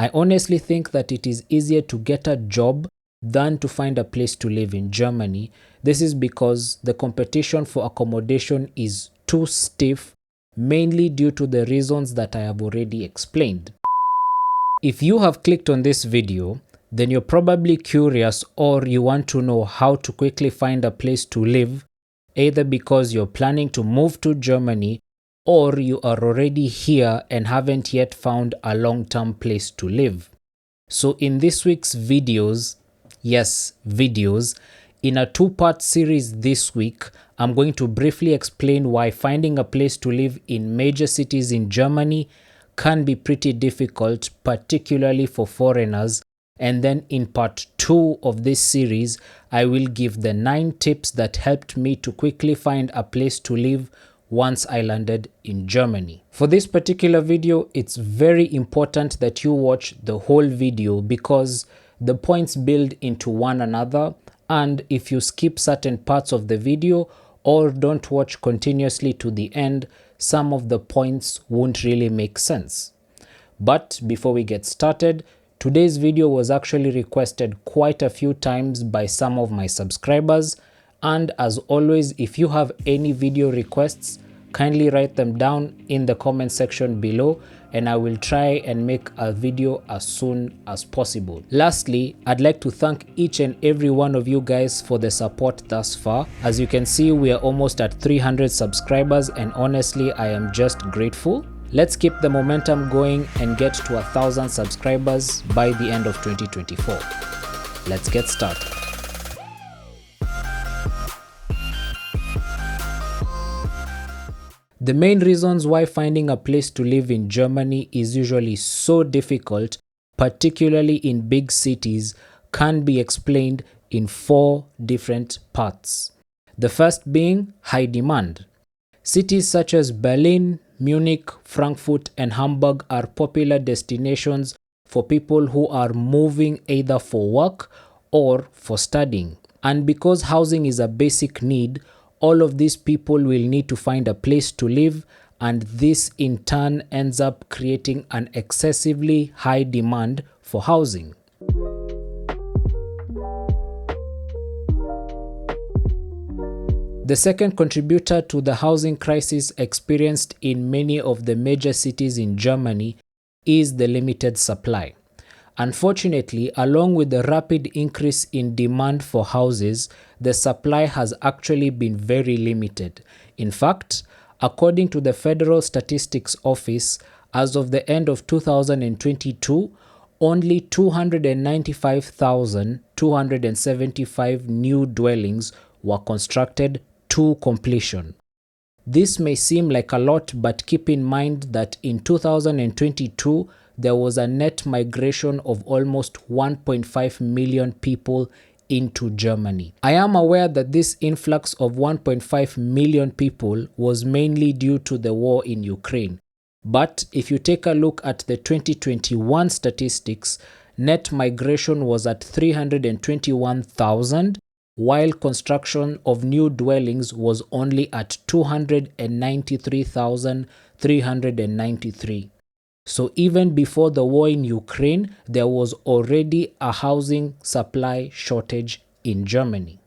I honestly think that it is easier to get a job than to find a place to live in Germany. This is because the competition for accommodation is too stiff, mainly due to the reasons that I have already explained. If you have clicked on this video, then you're probably curious or you want to know how to quickly find a place to live, either because you're planning to move to Germany or you are already here and haven't yet found a long-term place to live. So in this week's videos, yes, videos, in a two-part series this week, I'm going to briefly explain why finding a place to live in major cities in Germany can be pretty difficult, particularly for foreigners. And then in part 2 of this series, I will give the 9 tips that helped me to quickly find a place to live once I landed in Germany. For this particular video, it's very important that you watch the whole video because the points build into one another, and if you skip certain parts of the video or don't watch continuously to the end, some of the points won't really make sense. But before we get started, today's video was actually requested quite a few times by some of my subscribers, and as always, if you have any video requests, kindly write them down in the comment section below and I will try and make a video as soon as possible. Lastly, I'd like to thank each and every one of you guys for the support thus far. As you can see, we are almost at 300 subscribers and honestly, I am just grateful. Let's keep the momentum going and get to 1,000 subscribers by the end of 2024. Let's get started. The main reasons why finding a place to live in Germany is usually so difficult, particularly in big cities, can be explained in 4 different parts. The first being high demand. Cities such as Berlin, Munich, Frankfurt, and Hamburg are popular destinations for people who are moving either for work or for studying. And because housing is a basic need, all of these people will need to find a place to live, and this in turn ends up creating an excessively high demand for housing. The second contributor to the housing crisis experienced in many of the major cities in Germany is the limited supply. Unfortunately, along with the rapid increase in demand for houses, the supply has actually been very limited. In fact, according to the Federal Statistics Office, as of the end of 2022, only 295,275 new dwellings were constructed to completion. This may seem like a lot, but keep in mind that in 2022, there was a net migration of almost 1.5 million people into Germany. I am aware that this influx of 1.5 million people was mainly due to the war in Ukraine. But if you take a look at the 2021 statistics, net migration was at 321,000, while construction of new dwellings was only at 293,393. So even before the war in Ukraine, there was already a housing supply shortage in Germany.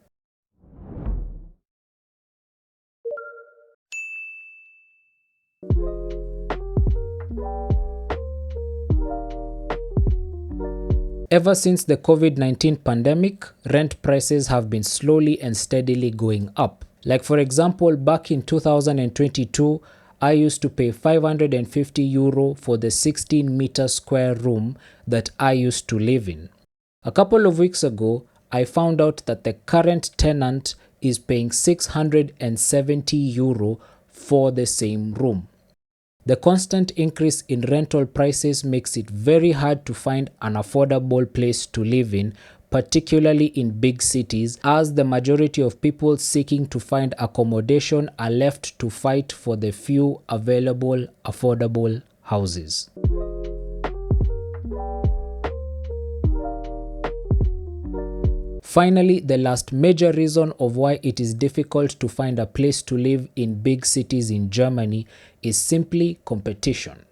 Ever since the COVID-19 pandemic, rent prices have been slowly and steadily going up. Like for example, back in 2022, I used to pay €550 for the 16-meter square room that I used to live in. A couple of weeks ago, I found out that the current tenant is paying €670 for the same room. The constant increase in rental prices makes it very hard to find an affordable place to live in, particularly in big cities, as the majority of people seeking to find accommodation are left to fight for the few available affordable houses. Finally, the last major reason of why it is difficult to find a place to live in big cities in Germany is simply competition.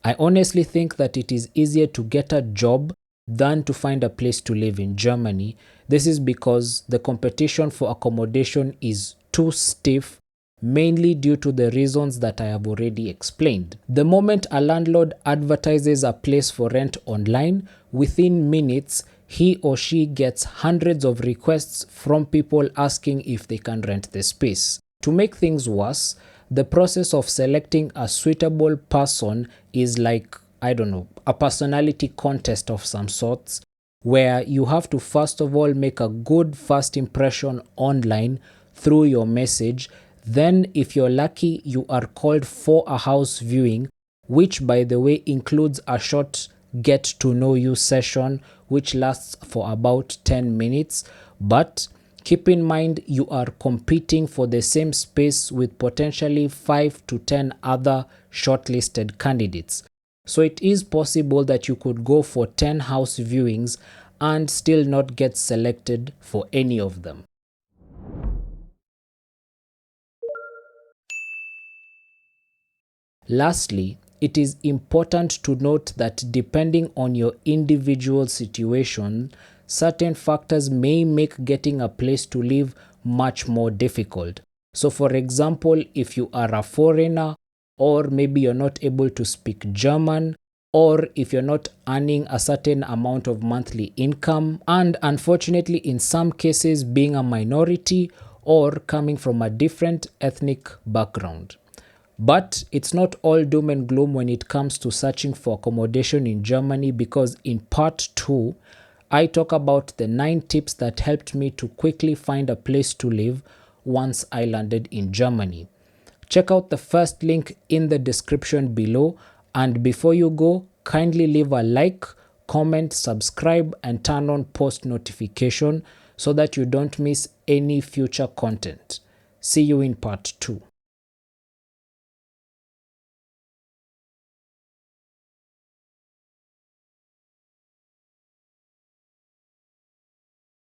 I honestly think that it is easier to get a job than to find a place to live in Germany. This is because the competition for accommodation is too stiff, mainly due to the reasons that I have already explained. The moment a landlord advertises a place for rent online, within minutes, he or she gets hundreds of requests from people asking if they can rent the space. To make things worse, the process of selecting a suitable person is like, I don't know, a personality contest of some sorts, where you have to first of all make a good first impression online through your message. Then, if you're lucky, you are called for a house viewing, which, by the way, includes a short get to know you session, which lasts for about 10 minutes. But keep in mind, you are competing for the same space with potentially 5 to 10 other shortlisted candidates. So it is possible that you could go for 10 house viewings and still not get selected for any of them. Lastly, it is important to note that depending on your individual situation, certain factors may make getting a place to live much more difficult. So for example, if you are a foreigner, or maybe you're not able to speak German, or if you're not earning a certain amount of monthly income, and unfortunately in some cases being a minority or coming from a different ethnic background. But it's not all doom and gloom when it comes to searching for accommodation in Germany, because in part 2, I talk about the 9 tips that helped me to quickly find a place to live once I landed in Germany. Check out the first link in the description below, and before you go, kindly leave a like, comment, subscribe, and turn on post notification so that you don't miss any future content. See you in part 2.